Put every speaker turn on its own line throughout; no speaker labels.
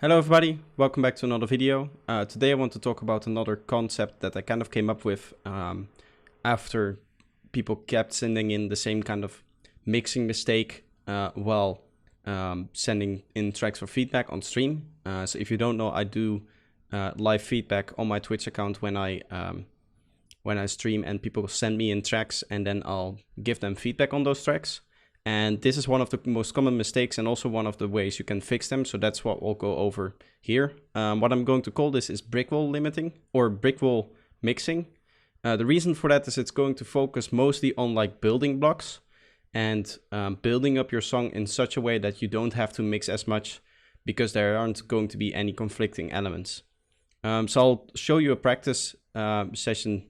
Hello everybody, welcome back to another video. Today I want to talk about another concept that I kind of came up with after people kept sending in the same kind of mixing mistake while sending in tracks for feedback on stream. So if you don't know, I do live feedback on my Twitch account when I stream, and people send me in tracks and then I'll give them feedback on those tracks. And this is one of the most common mistakes and also one of the ways you can fix them. So that's what we'll go over here. What I'm going to call this is Brickwall limiting or Brickwall mixing. The reason for that is it's going to focus mostly on like building blocks and building up your song in such a way that you don't have to mix as much because there aren't going to be any conflicting elements. So I'll show you a practice session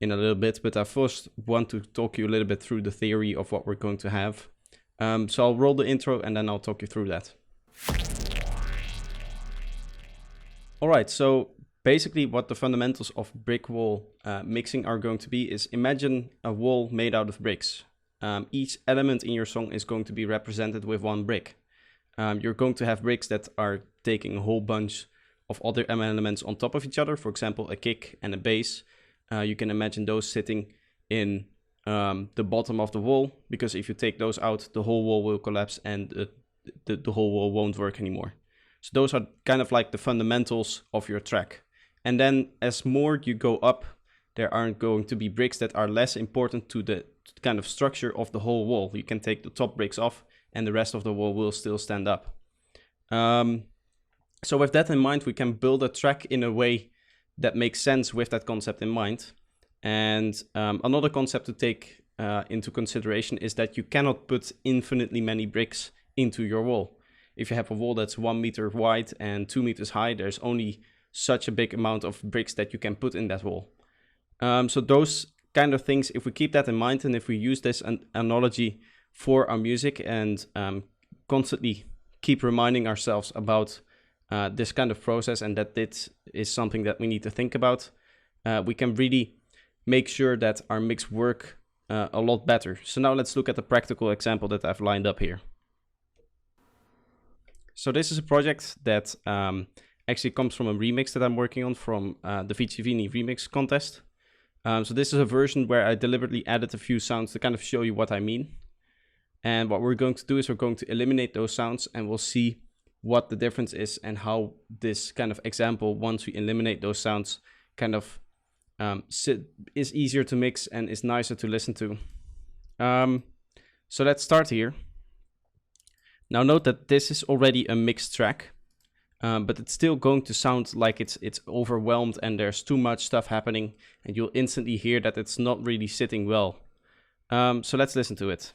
in a little bit, but I first want to talk you a little bit through the theory of what we're going to have. So I'll roll the intro and then I'll talk you through that. Alright, so basically what the fundamentals of brick wall mixing are going to be is imagine a wall made out of bricks. Each element in your song is going to be represented with one brick. You're going to have bricks that are taking a whole bunch of other elements on top of each other, for example a kick and a bass. You can imagine those sitting in the bottom of the wall, because if you take those out, the whole wall will collapse and the whole wall won't work anymore. So those are kind of like the fundamentals of your track. And then as more you go up, there aren't going to be bricks that are less important to the kind of structure of the whole wall. You can take the top bricks off and the rest of the wall will still stand up. So with that in mind, we can build a track in a way that makes sense with that concept in mind. And another concept to take into consideration is that you cannot put infinitely many bricks into your wall. If you have a wall that's 1 meter wide and 2 meters high, there's only such a big amount of bricks that you can put in that wall. So those kind of things, if we keep that in mind and if we use this analogy for our music and constantly keep reminding ourselves about this kind of process and that this is something that we need to think about, we can really make sure that our mix work a lot better. So now let's look at the practical example that I've lined up here. So this is a project that actually comes from a remix that I'm working on from the VCVini remix contest. So this is a version where I deliberately added a few sounds to kind of show you what I mean. And what we're going to do is we're going to eliminate those sounds and we'll see what the difference is and how this kind of example, once we eliminate those sounds, kind of is easier to mix and is nicer to listen to. So let's start here. Now note that this is already a mixed track, but it's still going to sound like it's overwhelmed and there's too much stuff happening, and you'll instantly hear that it's not really sitting well. So let's listen to it.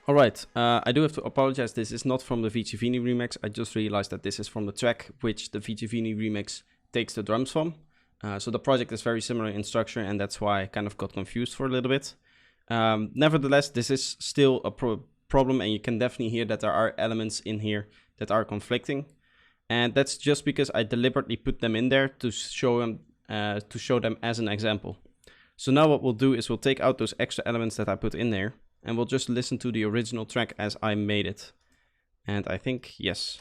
Alright, I do have to apologize, this is not from the VCVini remix. I just realized that this is from the track which the VCVini remix takes the drums from. So the project is very similar in structure and that's why I kind of got confused for a little bit. Nevertheless, this is still a problem and you can definitely hear that there are elements in here that are conflicting. And that's just because I deliberately put them in there to show them as an example. So now what we'll do is we'll take out those extra elements that I put in there, and we'll just listen to the original track as I made it. And I think, yes.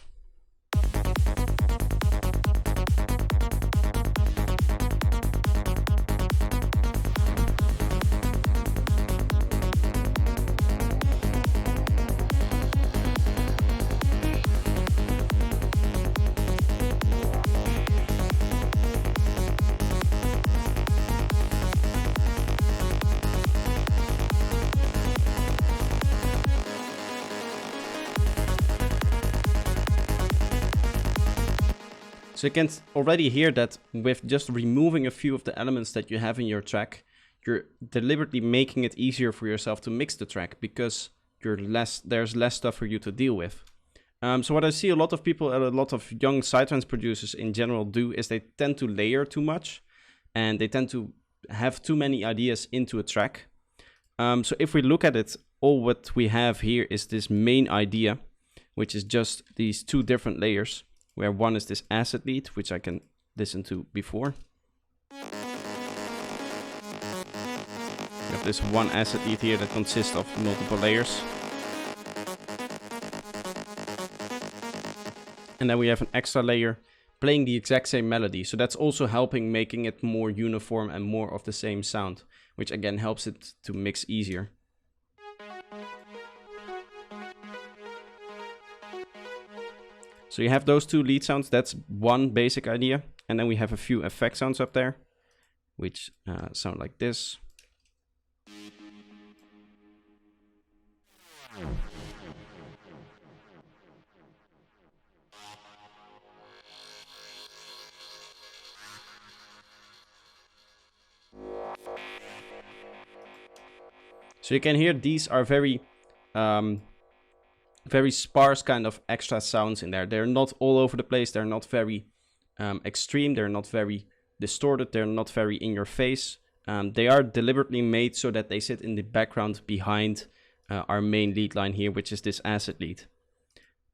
So you can already hear that with just removing a few of the elements that you have in your track, you're deliberately making it easier for yourself to mix the track because there's less stuff for you to deal with. So what I see a lot of people, a lot of young sidetrans producers in general do is they tend to layer too much, and they tend to have too many ideas into a track. So if we look at it, all what we have here is this main idea, which is just these two different layers, where one is this acid lead, which I can listen to before. We have this one acid lead here that consists of multiple layers. And then we have an extra layer playing the exact same melody. So that's also helping making it more uniform and more of the same sound, which again helps it to mix easier. So you have those two lead sounds, that's one basic idea. And then we have a few effect sounds up there, which sound like this. So you can hear these are very sparse kind of extra sounds in there. They're not all over the place. They're not very extreme. They're not very distorted. They're not very in your face. They are deliberately made so that they sit in the background behind our main lead line here, which is this acid lead.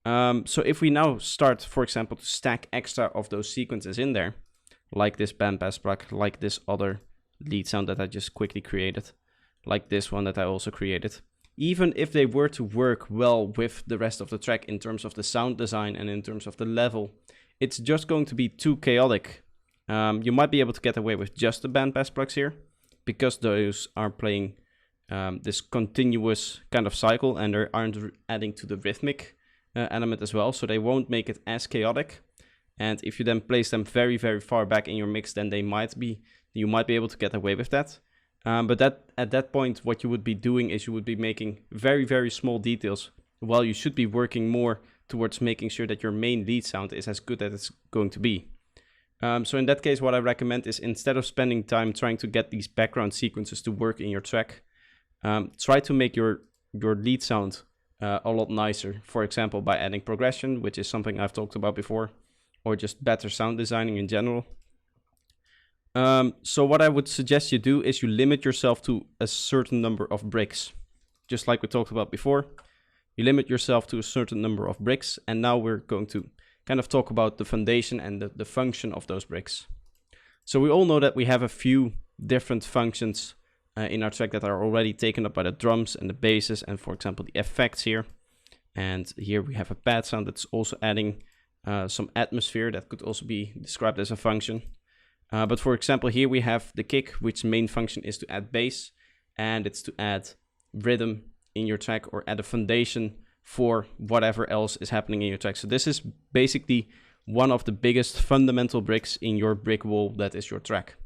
So if we now start, for example, to stack extra of those sequences in there, like this bandpass plug, like this other lead sound that I just quickly created, like this one that I also created. Even if they were to work well with the rest of the track in terms of the sound design and in terms of the level, it's just going to be too chaotic. You might be able to get away with just the bandpass plugs here, because those are playing this continuous kind of cycle and they aren't adding to the rhythmic element as well, so they won't make it as chaotic. And if you then place them very, very far back in your mix, then you might be able to get away with that. But at that point, what you would be doing is you would be making very, very small details, while you should be working more towards making sure that your main lead sound is as good as it's going to be. So in that case, what I recommend is, instead of spending time trying to get these background sequences to work in your track, try to make your lead sound a lot nicer. For example, by adding progression, which is something I've talked about before, or just better sound designing in general. So what I would suggest you do is you limit yourself to a certain number of bricks. Just like we talked about before, you limit yourself to a certain number of bricks, and now we're going to kind of talk about the foundation and the function of those bricks. So we all know that we have a few different functions in our track that are already taken up by the drums and the basses, and for example the effects here. And here we have a pad sound that's also adding some atmosphere that could also be described as a function. But for example, here we have the kick, which main function is to add bass, and it's to add rhythm in your track, or add a foundation for whatever else is happening in your track. So this is basically one of the biggest fundamental bricks in your brick wall that is your track.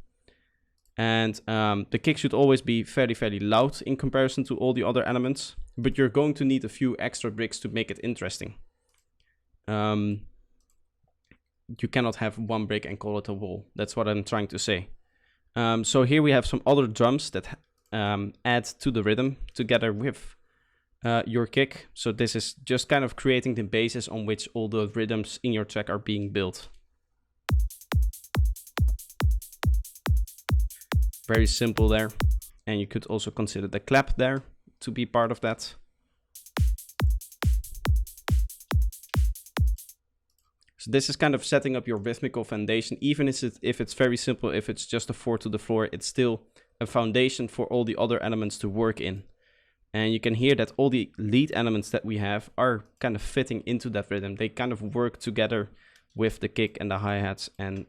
And the kick should always be fairly, fairly loud in comparison to all the other elements, but you're going to need a few extra bricks to make it interesting. You cannot have one brick and call it a wall. That's what I'm trying to say. So here we have some other drums that add to the rhythm together with your kick. So this is just kind of creating the basis on which all the rhythms in your track are being built. Very simple there. And you could also consider the clap there to be part of that. So this is kind of setting up your rhythmical foundation. Even if it's very simple, if it's just a 4 to the floor, it's still a foundation for all the other elements to work in. And you can hear that all the lead elements that we have are kind of fitting into that rhythm. They kind of work together with the kick and the hi-hats and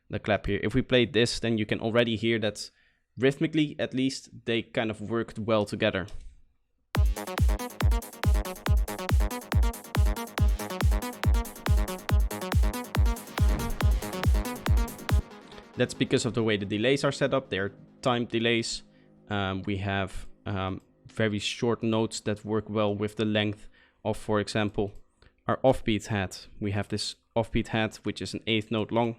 the clap here. If we play this, then you can already hear that rhythmically, at least, they kind of worked well together. That's because of the way the delays are set up. They're timed delays. We have very short notes that work well with the length of, for example, our offbeat hat. We have this offbeat hat, which is an 1/8 note long.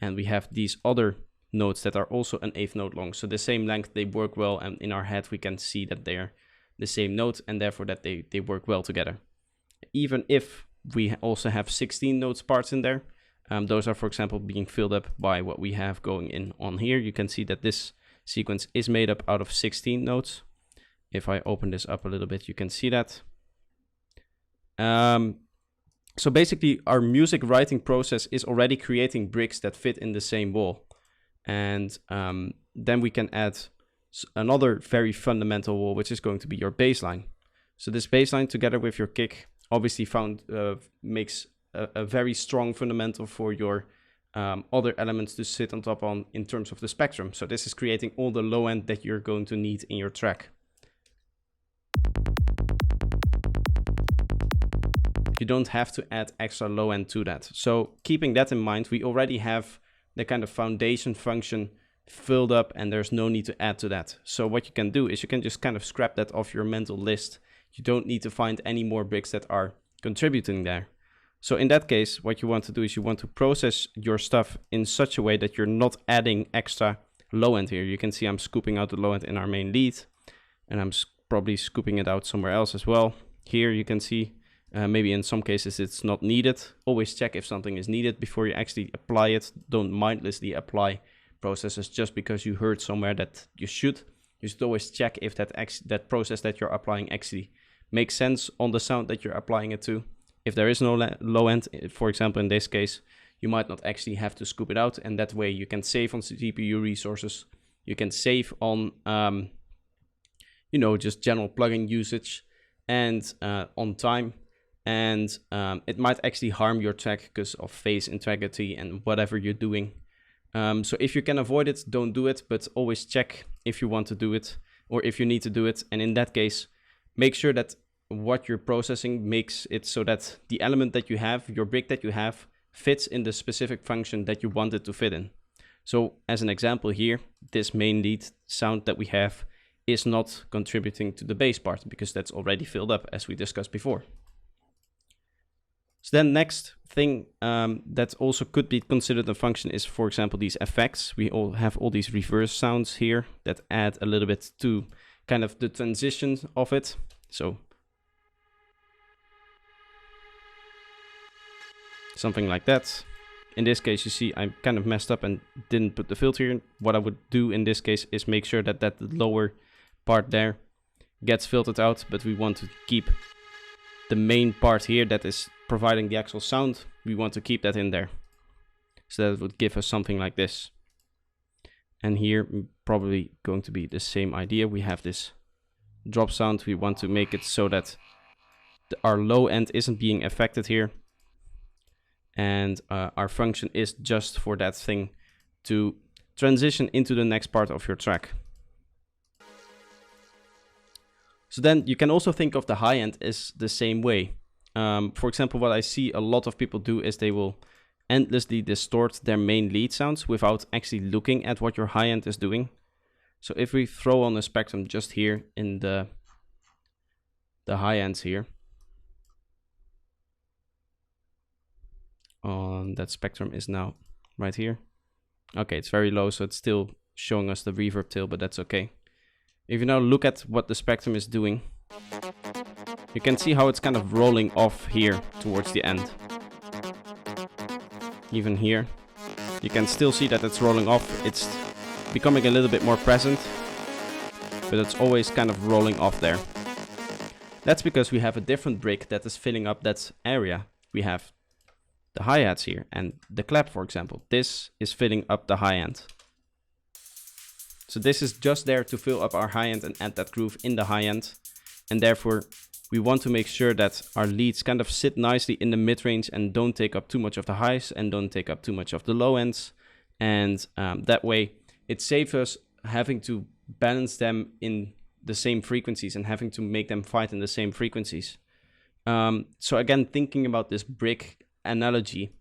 And we have these other notes that are also an 1/8 note long. So the same length, they work well. And in our head, we can see that they're the same note, and therefore that they work well together. Even if we also have 16 notes parts in there. Those are, for example, being filled up by what we have going in on here. You can see that this sequence is made up out of 16 notes. If I open this up a little bit, you can see that. So basically, our music writing process is already creating bricks that fit in the same wall. And then we can add another very fundamental wall, which is going to be your bass line. So this bass line together with your kick obviously makes a very strong fundamental for your other elements to sit on top on in terms of the spectrum. So this is creating all the low end that you're going to need in your track. You don't have to add extra low end to that. So keeping that in mind, we already have the kind of foundation function filled up and there's no need to add to that. So what you can do is you can just kind of scrap that off your mental list. You don't need to find any more bricks that are contributing there. So in that case, what you want to do is you want to process your stuff in such a way that you're not adding extra low end here. You can see I'm scooping out the low end in our main lead, and I'm probably scooping it out somewhere else as well. Here you can see maybe in some cases it's not needed. Always check if something is needed before you actually apply it. Don't mindlessly apply processes just because you heard somewhere that you should. You should always check if that process that you're applying actually makes sense on the sound that you're applying it to. If there is no low end, for example, in this case, you might not actually have to scoop it out, and that way you can save on CPU resources. You can save on, just general plugin usage and on time. And it might actually harm your track because of phase integrity and whatever you're doing. So if you can avoid it, don't do it, but always check if you want to do it or if you need to do it. And in that case, make sure that what you're processing makes it so that the element that you have, your brick that you have, fits in the specific function that you want it to fit in. So as an example here, this main lead sound that we have is not contributing to the bass part because that's already filled up as we discussed before. So then next thing that also could be considered a function is, for example, these effects. We all have all these reverse sounds here that add a little bit to kind of the transition of it. So something like that. In this case, you see I kind of messed up and didn't put the filter in. What I would do in this case is make sure that that lower part there gets filtered out, but we want to keep the main part here that is providing the actual sound. We want to keep that in there. So that would give us something like this. And here probably going to be the same idea. We have this drop sound. We want to make it so that our low end isn't being affected here. And our function is just for that thing to transition into the next part of your track. So then you can also think of the high end as the same way. For example, what I see a lot of people do is they will endlessly distort their main lead sounds without actually looking at what your high end is doing. So if we throw on a spectrum just here in the high ends here, on that spectrum is now right here. Okay, it's very low, so it's still showing us the reverb tail, but that's okay. If you now look at what the spectrum is doing, you can see how it's kind of rolling off here towards the end. Even here, you can still see that it's rolling off. It's becoming a little bit more present, but it's always kind of rolling off there. That's because we have a different brick that is filling up that area. We have the hi-hats here and the clap, for example. This is filling up the high end. So this is just there to fill up our high end and add that groove in the high end. And therefore, we want to make sure that our leads kind of sit nicely in the mid-range and don't take up too much of the highs and don't take up too much of the low ends. And that way, it saves us having to balance them in the same frequencies and having to make them fight in the same frequencies. So again, thinking about this brick analogy,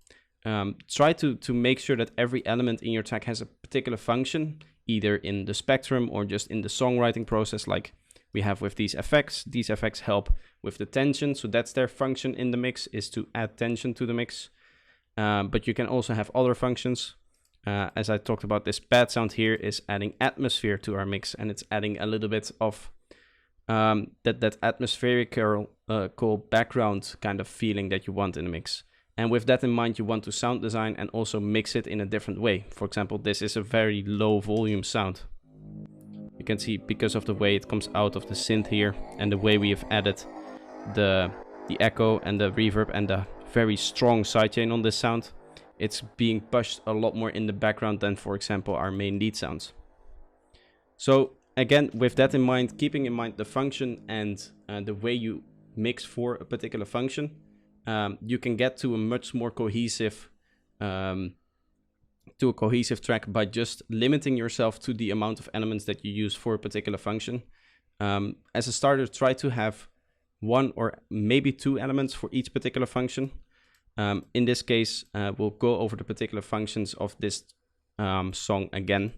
try to make sure that every element in your track has a particular function, either in the spectrum or just in the songwriting process, like we have with these effects. These effects help with the tension, so that's their function in the mix, is to add tension to the mix. But you can also have other functions. As I talked about, this pad sound here is adding atmosphere to our mix, and it's adding a little bit of that atmospherical background kind of feeling that you want in a mix. And with that in mind, you want to sound design and also mix it in a different way. For example, this is a very low volume sound. You can see because of the way it comes out of the synth here and the way we have added the echo and the reverb and the very strong sidechain on this sound, it's being pushed a lot more in the background than, for example, our main lead sounds. So again, with that in mind, keeping in mind the function and the way you mix for a particular function, you can get to a much more cohesive track by just limiting yourself to the amount of elements that you use for a particular function. As a starter, try to have 1 or maybe 2 elements for each particular function. In this case, we'll go over the particular functions of this song again.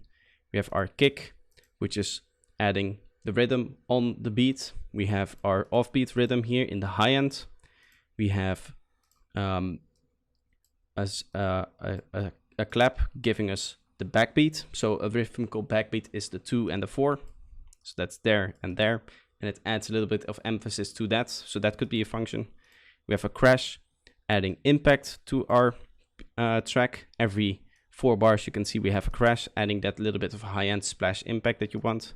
We have our kick, which is adding the rhythm on the beat. We have our offbeat rhythm here in the high end. We have a clap giving us the backbeat. So a rhythmical backbeat is the 2 and the 4. So that's there and there. And it adds a little bit of emphasis to that. So that could be a function. We have a crash, adding impact to our track. Every 4 bars you can see we have a crash, adding that little bit of a high-end splash impact that you want.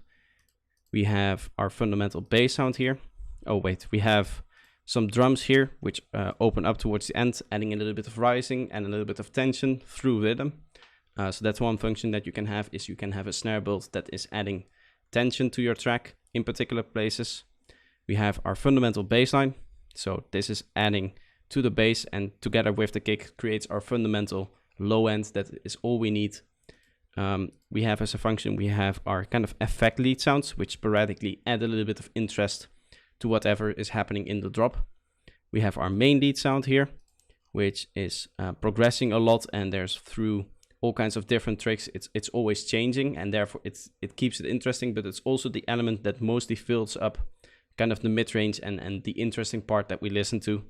We have our fundamental bass sound here. Oh wait, we have some drums here, which open up towards the end, adding a little bit of rising and a little bit of tension through rhythm. So that's one function that you can have, is you can have a snare build that is adding tension to your track in particular places. We have our fundamental bass line. So this is adding to the bass, and together with the kick creates our fundamental low end. That is all we need. We have as a function, we have our kind of effect lead sounds, which sporadically add a little bit of interest to whatever is happening in the drop. We have our main lead sound here, which is progressing a lot, and there's through all kinds of different tricks. It's always changing, and therefore it keeps it interesting, but it's also the element that mostly fills up kind of the mid-range and the interesting part that we listen to.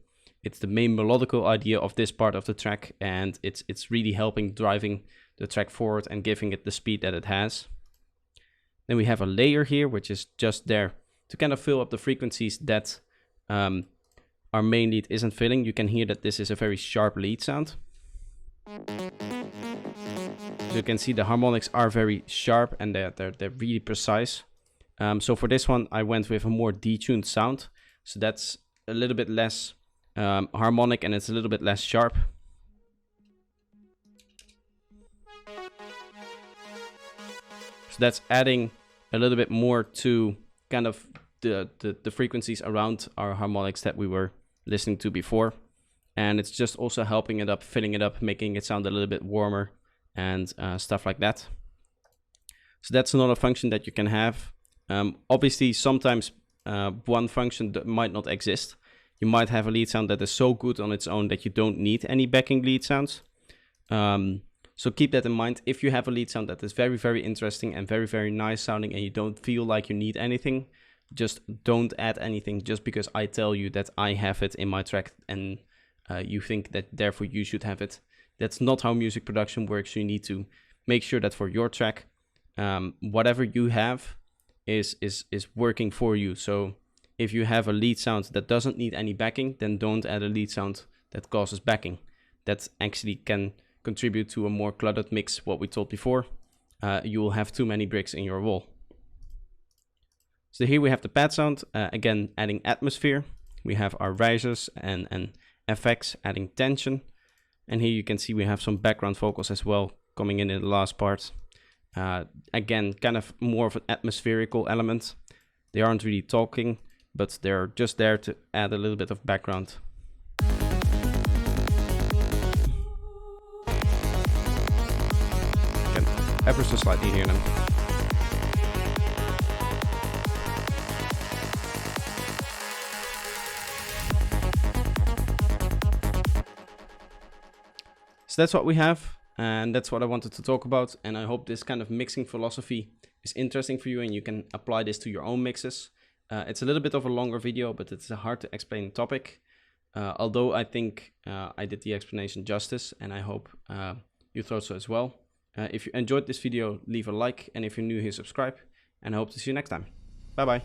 It's the main melodical idea of this part of the track, and it's really helping driving the track forward and giving it the speed that it has. Then we have a layer here, which is just there to kind of fill up the frequencies that our main lead isn't filling. You can hear that this is a very sharp lead sound. So you can see the harmonics are very sharp and they're really precise. So for this one, I went with a more detuned sound. So that's a little bit less harmonic and it's a little bit less sharp. So that's adding a little bit more to kind of the frequencies around our harmonics that we were listening to before. And it's just also helping it up, filling it up, making it sound a little bit warmer and stuff like that. So that's another function that you can have. Obviously, sometimes one function that might not exist. You might have a lead sound that is so good on its own that you don't need any backing lead sounds. So keep that in mind. If you have a lead sound that is very, very interesting and very, very nice sounding and you don't feel like you need anything, just don't add anything just because I tell you that I have it in my track and you think that therefore you should have it. That's not how music production works. You need to make sure that for your track, whatever you have is working for you. So if you have a lead sound that doesn't need any backing, then don't add a lead sound that causes backing. That actually can contribute to a more cluttered mix, what we told before. You will have too many bricks in your wall. So here we have the pad sound, again adding atmosphere. We have our risers and effects adding tension. And here you can see we have some background vocals as well coming in the last part. Again, kind of more of an atmospherical element. They aren't really talking, but they're just there to add a little bit of background. Again, ever so slightly hear them. So that's what we have, and that's what I wanted to talk about. And I hope this kind of mixing philosophy is interesting for you and you can apply this to your own mixes. It's a little bit of a longer video, but it's a hard to explain topic. Although I think I did the explanation justice, and I hope you thought so as well. If you enjoyed this video, leave a like, and if you're new here, subscribe, and I hope to see you next time. Bye bye.